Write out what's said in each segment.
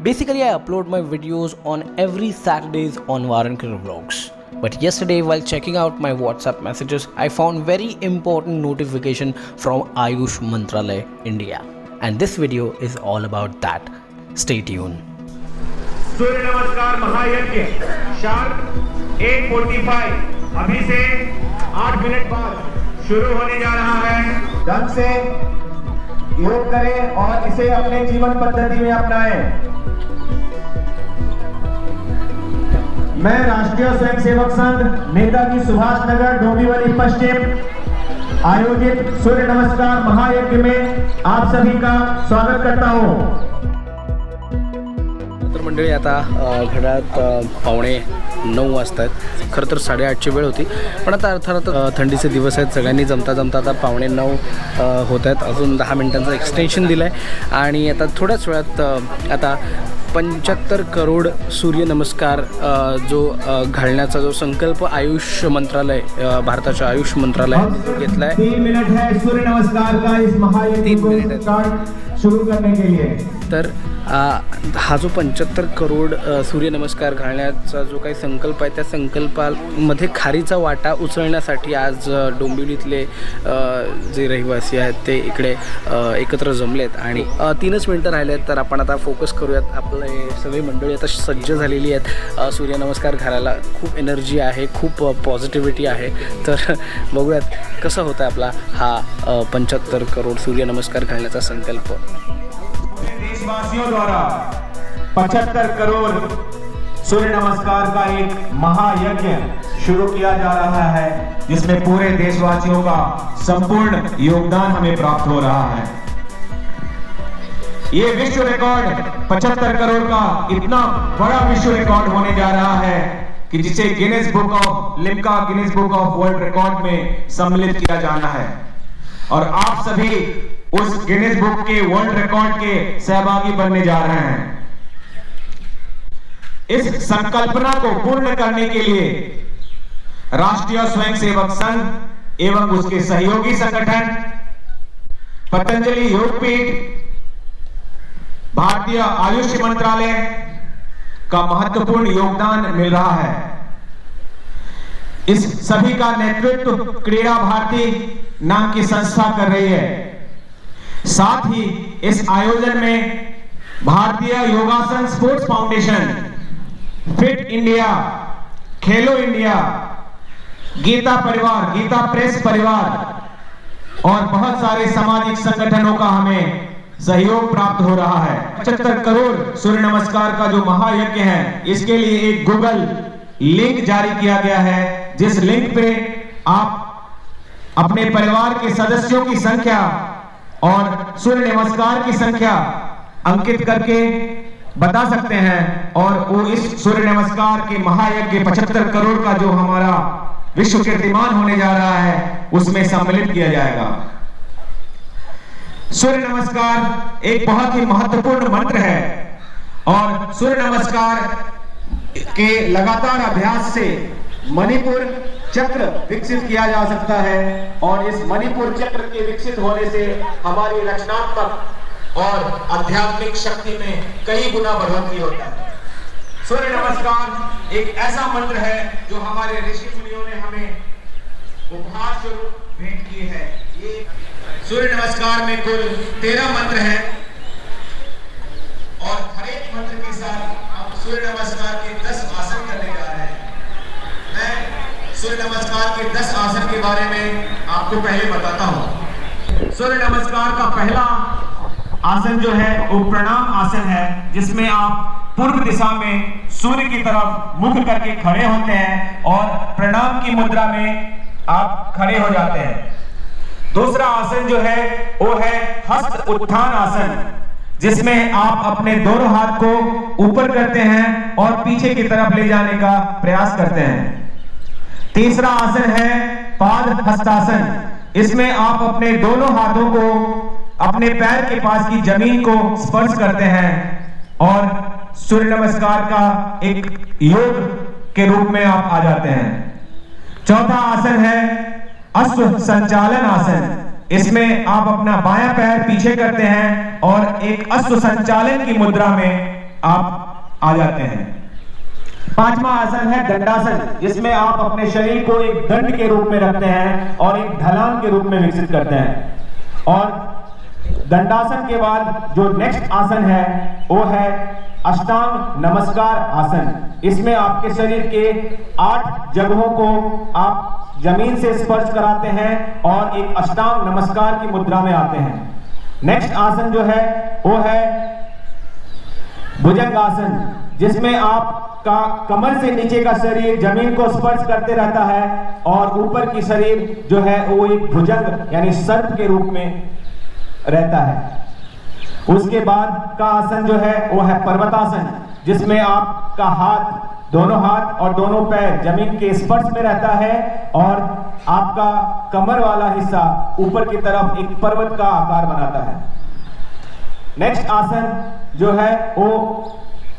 Basically, I upload my videos on every Saturdays on Varankar Vlogs. But yesterday, while checking out my WhatsApp messages, I found very important notification from Ayush Mantralaya, India. And this video is all about that. Stay tuned. सूर्य नमस्कार महायज्ञ sharp 8:45 अभी से 8 minute बाद शुरू होने जा रहा है। ढंग से योग करें और इसे अपने जीवन पद्धति में अपनाएं। मैं राष्ट्रीय स्वयंसेवक संघ नेताजी सुभाष नगर डोंबिवली पश्चिम आयोजित सूर्य नमस्कार महायज्ञ में आप सभी का स्वागत करता हूं। तर मंडळी आता घड्याळात 8:45 वाजतात। खरं तर 8:30ची वेळ होती, पण आता अर्थात थंडीचे दिवस आहेत, सगळ्यांनी जमता आता 8:45 होत आहेत। अजून 10 मिनिटांचं एक्सटेन्शन दिलं आहे आणि आता थोड्याच वेळात आता 75 करोड सूर्यनमस्कार जो घालण्याचा जो संकल्प आयुष मंत्रालय भारताच्या आयुष मंत्रालय घेतला आहे। 3 मिनट है सूर्य नमस्कार का इस महायज्ञ को स्टार्ट शुरू करने के लिए। तर हा जो 75 करोड सूर्यनमस्कार घालण्याचा जो काही संकल्प आहे त्या संकल्पामध्ये खारीचा वाटा उचलण्यासाठी आज डोंबिवलीतले जे रहिवासी आहेत ते इकडे एकत्र जमलेत आणि 3च मिनटं राहिले आहेत। तर आपण आता फोकस करूयात। आपले सगळी मंडळी आता सज्ज झालेली आहेत सूर्यनमस्कार घालायला। खूप एनर्जी आहे, खूप पॉझिटिव्हिटी आहे। तर बघूयात कसं होतं आपला हा 75 करोड सूर्यनमस्कार घालण्याचा संकल्प। देशवासियों द्वारा 75 करोड़ सूर्य नमस्कार का एक महायज्ञ शुरू किया जा रहा है, जिसमें पूरे देशवासियों का संपूर्ण योगदान हमें प्राप्त हो रहा है। ये विश्व रिकॉर्ड 75 करोड़ का इतना बड़ा विश्व रिकॉर्ड होने जा रहा है कि जिसे Guinness book of world record में सम्मिलित किया जाना है और आप सभी उस गिनीज बुक के वर्ल्ड रिकॉर्ड के सहभागी बनने जा रहे हैं। इस संकल्पना को पूर्ण करने के लिए राष्ट्रीय स्वयंसेवक संघ एवं उसके सहयोगी संगठन पतंजलि योगपीठ, भारतीय आयुष मंत्रालय का महत्वपूर्ण योगदान मिल रहा है। इस सभी का नेतृत्व क्रीड़ा भारती नाम की संस्था कर रही है। साथ ही इस आयोजन में भारतीय योगासन स्पोर्ट्स फाउंडेशन, फिट इंडिया, खेलो इंडिया, गीता परिवार, गीता प्रेस परिवार और बहुत सारे सामाजिक संगठनों का हमें सहयोग प्राप्त हो रहा है। 75 करोड़ सूर्य नमस्कार का जो महायज्ञ है, इसके लिए एक गूगल लिंक जारी किया गया है, जिस लिंक पे आप अपने परिवार के सदस्यों की संख्या और सूर्य नमस्कार की संख्या अंकित करके बता सकते हैं और वो इस सूर्य नमस्कार के महायज्ञ 75 करोड़ का जो हमारा विश्व कीर्तिमान होने जा रहा है उसमें सम्मिलित किया जाएगा। सूर्य नमस्कार एक बहुत ही महत्वपूर्ण मंत्र है और सूर्य नमस्कार के लगातार अभ्यास से मणिपुर चक्र विकसित किया जा सकता है और इस मणिपुर चक्र के विकसित होने से हमारी रचनात्मक और आध्यात्मिक शक्ति में कई गुना बढ़ोतरी होता है। सूर्य नमस्कार एक ऐसा मंत्र है जो हमारे ऋषि मुनियों ने हमें उपहार स्वरूप भेंट किए हैं। ये सूर्य नमस्कार में कुल 13 मंत्र हैं और हर एक मंत्र के साथ हम सूर्य नमस्कार के 10 आसन करने जा रहे हैं। मैं सूर्य नमस्कार के 10 आसन के बारे में आपको पहले बताता हूं। सूर्य नमस्कार का पहला आसन जो है वो प्रणाम आसन है, जिसमें आप पूर्व दिशा में सूर्य की तरफ मुख करके खड़े होते हैं और प्रणाम की मुद्रा में आप खड़े हो जाते हैं। दूसरा आसन जो है वो है हस्त उत्थान आसन, जिसमें आप अपने दोनों हाथ को ऊपर करते हैं और पीछे की तरफ ले जाने का प्रयास करते हैं। तीसरा आसन है पाद हस्तासन। इसमें आप अपने दोनों हाथों को अपने पैर के पास की जमीन को स्पर्श करते हैं और सूर्य नमस्कार का एक योग के रूप में आप आ जाते हैं। चौथा आसन है अश्व संचालन आसन। इसमें आप अपना बायां पैर पीछे करते हैं और एक अश्व संचालन की मुद्रा में आप आ जाते हैं। पांचवा आसन है दंडासन, जिसमें आप अपने शरीर को एक दंड के रूप में रखते हैं और एक ढलान के रूप में विकसित करते हैं। और दंडासन के बाद जो नेक्स्ट आसन है वो है अष्टांग नमस्कार आसन। इसमें आपके शरीर के 8 जगहों को आप जमीन से स्पर्श कराते हैं और एक अष्टांग नमस्कार की मुद्रा में आते हैं। नेक्स्ट आसन जो है वो है भुजंगासन, जिसमें आपका कमर से नीचे का शरीर जमीन को स्पर्श करते रहता है और ऊपर की शरीर जो है वो एक भुजंग यानी सर्प के रूप में रहता है। उसके बाद का आसन जो है वो है पर्वतासन, जिसमें आपका हाथ, दोनों हाथ और दोनों पैर जमीन के स्पर्श में रहता है और आपका कमर वाला हिस्सा ऊपर की तरफ एक पर्वत का आकार बनाता है। नेक्स्ट आसन जो है वो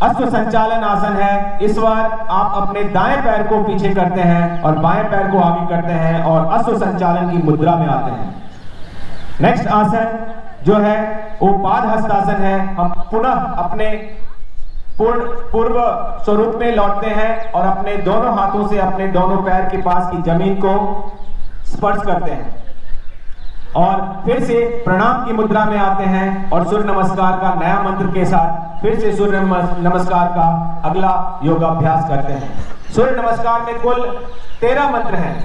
अश्व संचालन आसन है। इस बार आप अपने दाएं पैर को पीछे करते हैं और बाएं पैर को आगे करते हैं और अश्व संचालन की मुद्रा में आते हैं। नेक्स्ट आसन जो है वो पाद हस्तासन है। हम पुनः अपने पूर्व स्वरूप में लौटते हैं और अपने दोनों हाथों से अपने दोनों पैर के पास की जमीन को स्पर्श करते हैं और फिर से प्रणाम की मुद्रा में आते हैं और सूर्य नमस्कार का नया मंत्र के साथ फिर से सूर्य नमस्कार का अगला योगाभ्यास करते हैं। सूर्य नमस्कार में कुल 13 मंत्र हैं।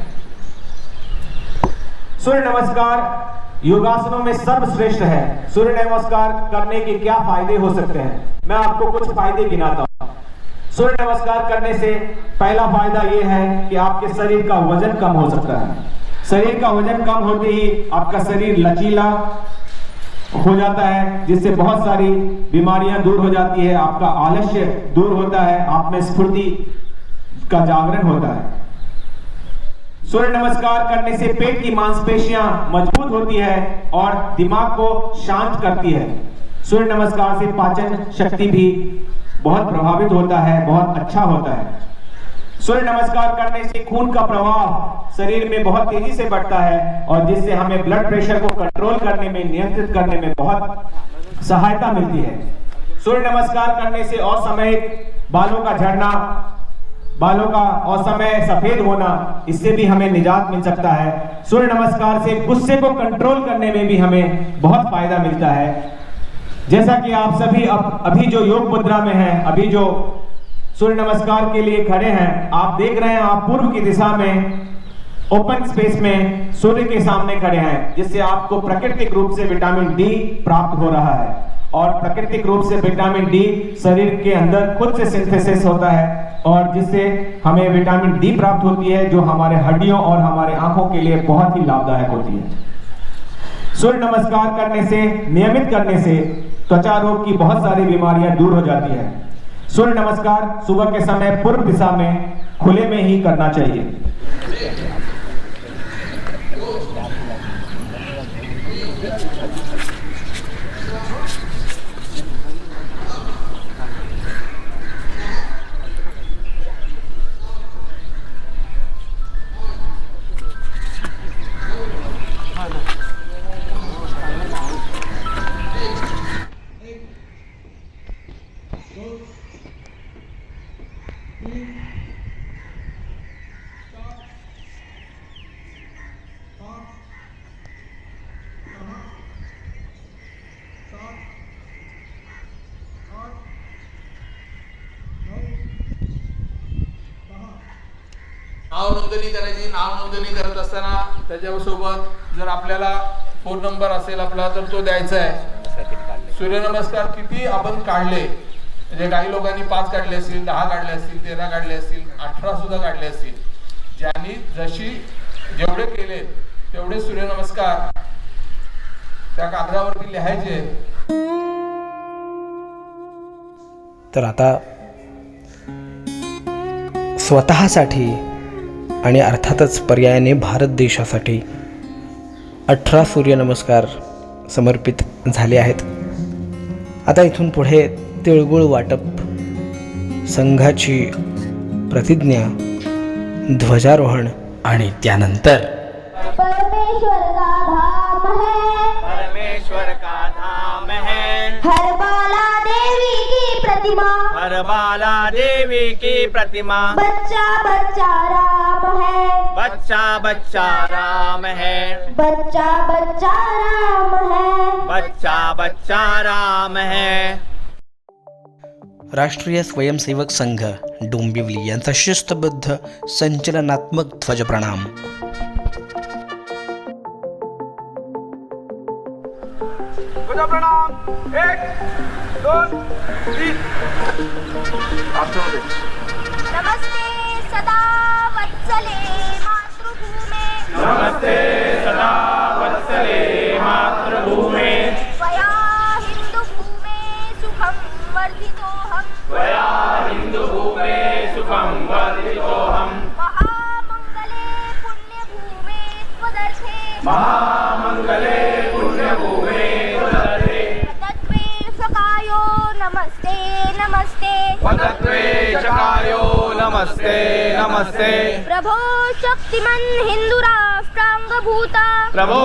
सूर्य नमस्कार योगासनों में सर्वश्रेष्ठ है। सूर्य नमस्कार करने के क्या फायदे हो सकते हैं, मैं आपको कुछ फायदे गिनाता हूं। सूर्य नमस्कार करने से पहला फायदा यह है कि आपके शरीर का वजन कम हो सकता है। शरीर का वजन कम होते ही आपका शरीर लचीला हो जाता है, जिससे बहुत सारी बीमारियां दूर हो जाती है, आपका आलस्य दूर होता है, आप में स्फूर्ति का जागरण होता है। सूर्य नमस्कार करने से पेट की मांसपेशियां मजबूत होती है और दिमाग को शांत करती है। सूर्य नमस्कार से पाचन शक्ति भी बहुत प्रभावित होता है, बहुत अच्छा होता है। सूर्य नमस्कार करने से खून का प्रवाह शरीर में बहुत तेजी से बढ़ता है और जिससे हमें ब्लड प्रेशर को कंट्रोल करने में, नियंत्रित करने में बहुत सहायता मिलती है। सूर्य नमस्कार करने से असमयिक बालों का झड़ना, बालों का असमय सफेद होना, इससे भी हमें निजात मिल सकता है। सूर्य नमस्कार से गुस्से को कंट्रोल करने में भी हमें बहुत फायदा मिलता है। जैसा कि आप सभी अभी जो योग मुद्रा में हैं, अभी जो सूर्य नमस्कार के लिए खड़े हैं, आप देख रहे हैं आप पूर्व की दिशा में ओपन स्पेस में सूर्य के सामने खड़े हैं, जिससे आपको प्राकृतिक रूप से विटामिन डी प्राप्त हो रहा है और प्राकृतिक रूप से विटामिन डी शरीर के अंदर खुद से सिंथेसिस होता है और जिससे हमें विटामिन डी प्राप्त होती है, जो हमारे हड्डियों और हमारे आंखों के लिए बहुत ही लाभदायक होती है। सूर्य नमस्कार करने से, नियमित करने से त्वचा रोग की बहुत सारी बीमारियां दूर हो जाती है। सूर्य नमस्कार सुबह के समय पूर्व दिशा में खुले में ही करना चाहिए। नाव नोंदणी करायची। नाव नोंदणी करत असताना त्याच्यासोबत जर आपल्याला फोन नंबर असेल आपला तर तो द्यायचा आहे। सूर्यनमस्कार किती आपण काढले, म्हणजे काही लोकांनी 5 काढले असतील, 10 काढले असतील, 13 काढले असतील, 18 सुद्धा काढले असतील। ज्यांनी जशी जेवढे केले तेवढे सूर्यनमस्कार त्या कागदावरती लिहायचे। तर आता स्वतःसाठी आणि अर्थातच पर्यायाने भारत देशासाठी 18 सूर्यनमस्कार समर्पित झाले आहेत। आता इथून पुढे तिळगुळ वाटप, संघाची प्रतिज्ञा, ध्वजारोहण आणि त्यानंतर परमेश्वर का धाम है, परमेश्वर का धाम है, हर बाला देवी की प्रतिमा हर बाला देवी की प्रतिमा बच्चा बच्चा राम है बच्चा बच्चा राम है बच्चा बच्चा राम है बच्चा बच्चा राम है। राष्ट्रीय स्वयंसेवक संघ डोंबिवली यांचा शिस्तबद्ध संचलनात्मक ध्वज प्रणाम। प्रणाम 1 2 3 नमस्ते सदा वत्सले मातृभूमे नमस्ते सदा वत्सले मातृभूमे त्वया हिन्दुभूमे सुखं वर्धितोऽहम् त्वया हिन्दुभूमे सुखं वर्धितोऽहम् महामङ्गले पुण्यभूमे त्वदर्थे महामङ्गले पुण्यभूमे त्वदर्थे तद्वेषकायो नमस्ते नमस्ते पदद्वेषकायो नमस्ते नमस्ते प्रभो शक्तिमन् हिन्दुराष्ट्राङ्गभूता प्रभो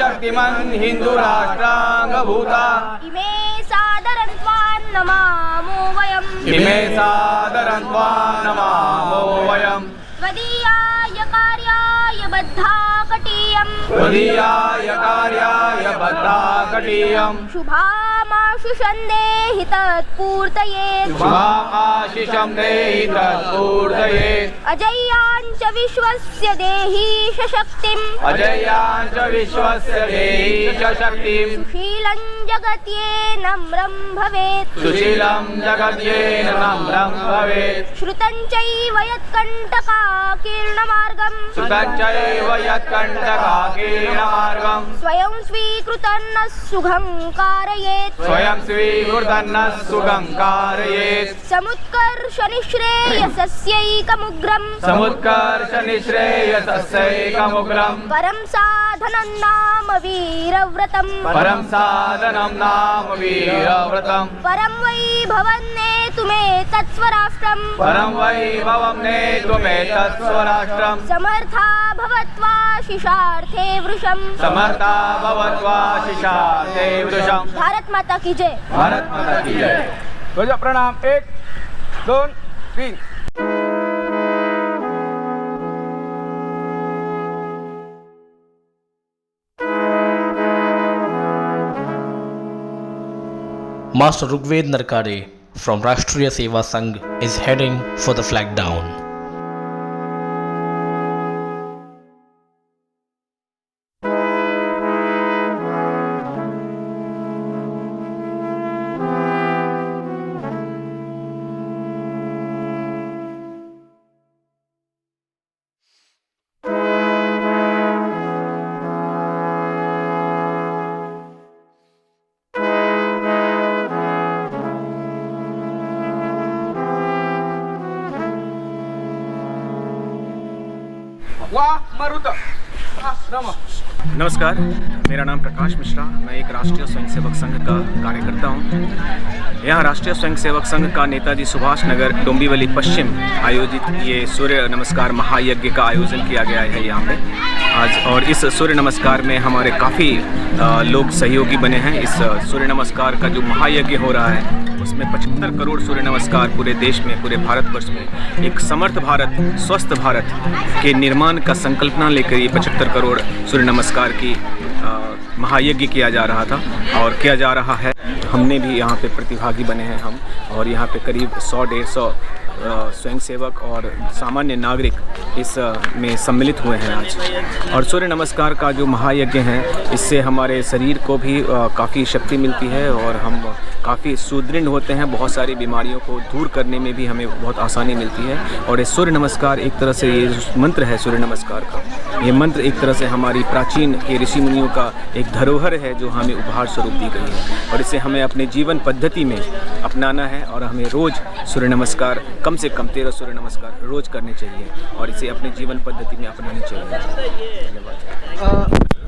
शक्तिमन् हिन्दुराष्ट्राङ्गभूता इमे सादरन्त्वान् नमामो वयम् इमे सादरन्त्वा नमामो वयम् त्वदीयाय कार्याय बद्धाकटीयम् त्वदीयाय कार्याय बद्धाकटीयम् शुभामाशु सन्देहि तत्पूर्तये शुभाशिषं देहि तत्पूर्तये अजय्याञ्च विश्वस्य देहि शक्तिम् अजयाञ्च विश्वस्य देहि च शक्तिम् सुशीलं जगत्ये नम्रं भवेत् सुशीलं जगद्येन नम्रं भवेत् श्रुतं चैव यत्कण्टकाकीर्णमार्गम् सुतं चैव यत्कण्टकाकीर्णमार्गम् स्वयं स्वीकृतं न सुखं कारयेत् स्वयं स्वीकृतन्न सुखं कारयेत् समुत्कर्षनिःश्रेयसस्यैकमुग्रम् समुत्कर्ष निःश्रेयसस्यैकमुग्रम् परं साधनं नाम वीरव्रतम् परं साधनं नाम वीरव्रतम् परं वैभवन्नेतुमे तत्स्वराष्ट्रम् परं वैभवं नेतुमेतत्स्वराष्ट्रम् समर्था भवत्वा शिशार्थे वृषम् समर्था भवत्वा शिशार्थे वृषम्। भारत माता की जय। भारत माता की जय। ध्वज प्रणाम 1 2 3 Master Rugved Narkade from Rashtriya Seva Sangh is heading for the flag down. वाह मारुत रमा। नमस्कार, मेरा नाम प्रकाश मिश्रा, मैं एक राष्ट्रीय स्वयंसेवक संघ का कार्यकर्ता हूँ। यहाँ राष्ट्रीय स्वयंसेवक संघ का नेताजी सुभाष नगर डोंबिवली पश्चिम आयोजित ये सूर्य नमस्कार महायज्ञ का आयोजन किया गया है यहाँ पे आज। और इस सूर्य नमस्कार में हमारे काफ़ी लोग सहयोगी बने हैं। इस सूर्य नमस्कार का जो महायज्ञ हो रहा है उसमें 75 करोड़ सूर्य नमस्कार पूरे देश में, पूरे भारतवर्ष में एक समर्थ भारत, स्वस्थ भारत के निर्माण का संकल्पना लेकर ये 75 करोड़ सूर्य नमस्कार की महायज्ञ किया जा रहा था और किया जा रहा है। हमने भी यहाँ पे प्रतिभागी बने हैं हम, और यहाँ पे करीब 100-150 स्वयंसेवक और सामान्य नागरिक इस में सम्मिलित हुए हैं आज। और सूर्य नमस्कार का जो महायज्ञ है इससे हमारे शरीर को भी काफ़ी शक्ति मिलती है और हम काफ़ी सुदृढ़ होते हैं। बहुत सारी बीमारियों को दूर करने में भी हमें बहुत आसानी मिलती है। और ये सूर्य नमस्कार एक तरह से ये मंत्र है सूर्य नमस्कार का, ये मंत्र एक तरह से हमारी प्राचीन के ऋषि मुनियों का एक धरोहर है जो हमें उपहार स्वरूप दी गई है। और इसे हमें अपने जीवन पद्धति में अपनाना है और हमें रोज़ सूर्य नमस्कार, कम से कम 13 सूर्य नमस्कार रोज़ करने चाहिए और इसे अपने जीवन पद्धति में अपनानी चाहिए। धन्यवाद।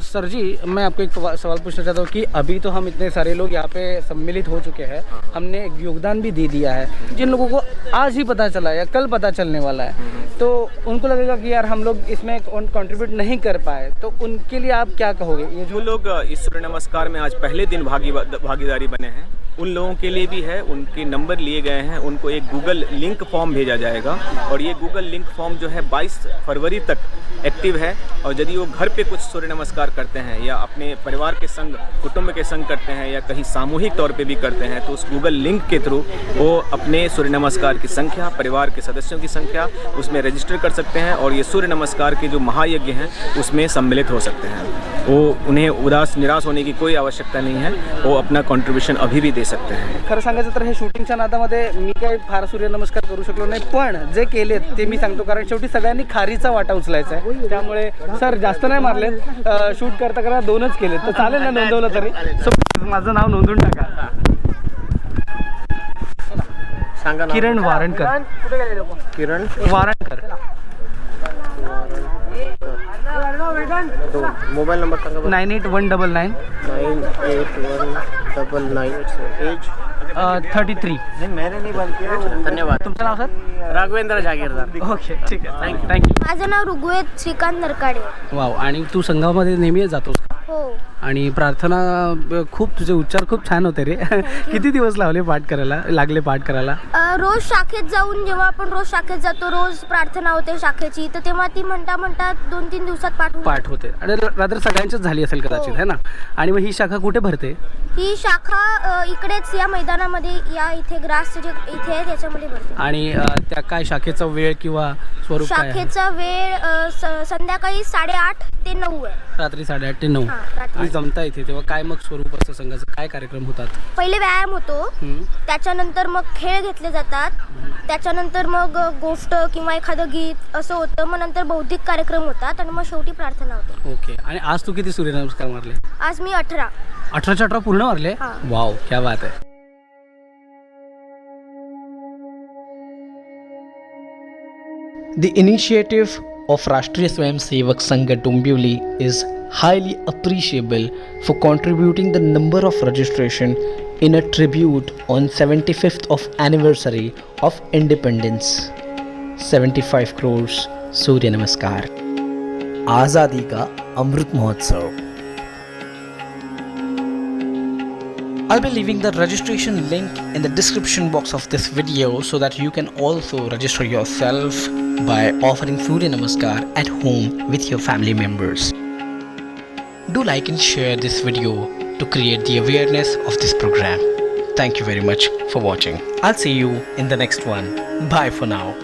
सर जी, मैं आपको एक सवाल पूछना चाहता हूँ कि अभी तो हम इतने सारे लोग यहाँ पे सम्मिलित हो चुके हैं, हमने एक योगदान भी दे दिया है। जिन लोगों को आज ही पता चला या कल पता चलने वाला है तो उनको लगेगा कि यार हम लोग इसमें कंट्रीब्यूट नहीं कर पाए, तो उनके लिए आप क्या कहोगे? ये जो लोग इस सूर्य नमस्कार में आज पहले दिन भागीदारी बने हैं उन लोगों के लिए भी है, उनके नंबर लिए गए हैं, उनको एक गूगल लिंक फॉर्म भेजा जाएगा और ये गूगल लिंक फॉर्म जो है 22 फरवरी तक एक्टिव है। और यदि वो घर पे कुछ सूर्य नमस्कार करते हैं या अपने परिवार के संग, कुटुंब के संग करते हैं या कहीं सामूहिक तौर पे भी करते हैं, तो उस गूगल लिंक के थ्रू वो अपने सूर्य नमस्कार की संख्या, परिवार के सदस्यों की संख्या उसमें रजिस्टर कर सकते हैं और ये सूर्य नमस्कार के जो महायज्ञ हैं उसमें सम्मिलित हो सकते हैं। वो उन्हें उदास निराश होने की कोई आवश्यकता नहीं है, वो अपना कॉन्ट्रीब्यूशन अभी भी दे सकते हैं। खरं सांगायचं तर हे शूटिंगच्या नादामध्ये मी काही फार सूर्यनमस्कार करू शकलो नाही, पण जे केलेत ते मी सांगतो, कारण शेवटी सगळ्यांनी खारीचा वाटा उचलायचा आहे. त्यामुळे सर जास्त नाही मारले, शूट करता करता 2च केले तर चालेल ना, नोंदवलं तरी. सो माझं नाव नोंदवून टाका. किरण वारणकर. किरण वारणकर. मोबाईल नंबर सांगा. 981999 981999 33. मैंने नहीं बंद किया. धन्यवाद. तुमचं नाव सर? राघवेंद्र जागीरदार. ओके, ठीक आहे, थँक्यू. माझं नाव ऋग्वेद श्रीकांत नरकाडे. वाव. आणि तू संघामध्ये नेहमी जातोस का? हो. आणि प्रार्थना खूप, तुझे उच्चार खूप छान होते रे. किती दिवस लागले पाठ करायला? रोज शाखेत जाऊन, जेव्हा आपण रोज शाखेत जातो, रोज प्रार्थना होते शाखेची, तर तेव्हा ती म्हणता 2-3 दिवसात पाठ होते. आणि रात्र सगळ्यांचीच झाली असेल कदाचित, है ना? आणि मग ही शाखा कुठे भरते? ही शाखा इकडेच या मैदानामध्ये, या इथे ग्रास जे इथे आहे त्याच्यामध्ये भरते. आणि त्या काय शाखेचा वेळ किंवा स्वरूप काय आहे? शाखेचा वेळ संध्याकाळी 8:30 ते 9 आहे. रात्री 8:30 ते 9. हां, रात्री. जमता इथे तेव्हा काय मग स्वरूप असतं संघाचं? काय कार्यक्रम होतात? पहिले व्यायाम होतो, त्याच्यानंतर मग खेळ घेतले जातात, त्याच्यानंतर मग गोष्ट किंवा एखादं गीत असं होतं, मग नंतर बौद्धिक कार्यक्रम होतात आणि मग शेवटी प्रार्थना होते. ओके. आणि आज तू किती सूर्यनमस्कार मारले? आज मी 18. 18च्या 18 पूर्ण मारले? हां. वाव, क्या बात आहे. The initiative of Rashtriya Swayamsevak Sangh Dombivli is highly appreciable for contributing the number of registration in a tribute on 75th of anniversary of independence. 75 crores Surya Namaskar. आज़ादी का Amrit Mahotsav. I'll be leaving the registration link in the description box of this video so that you can also register yourself by offering Surya Namaskar at home with your family members. Do like and share this video to create the awareness of this program. Thank you very much for watching. I'll see you in the next one. Bye for now.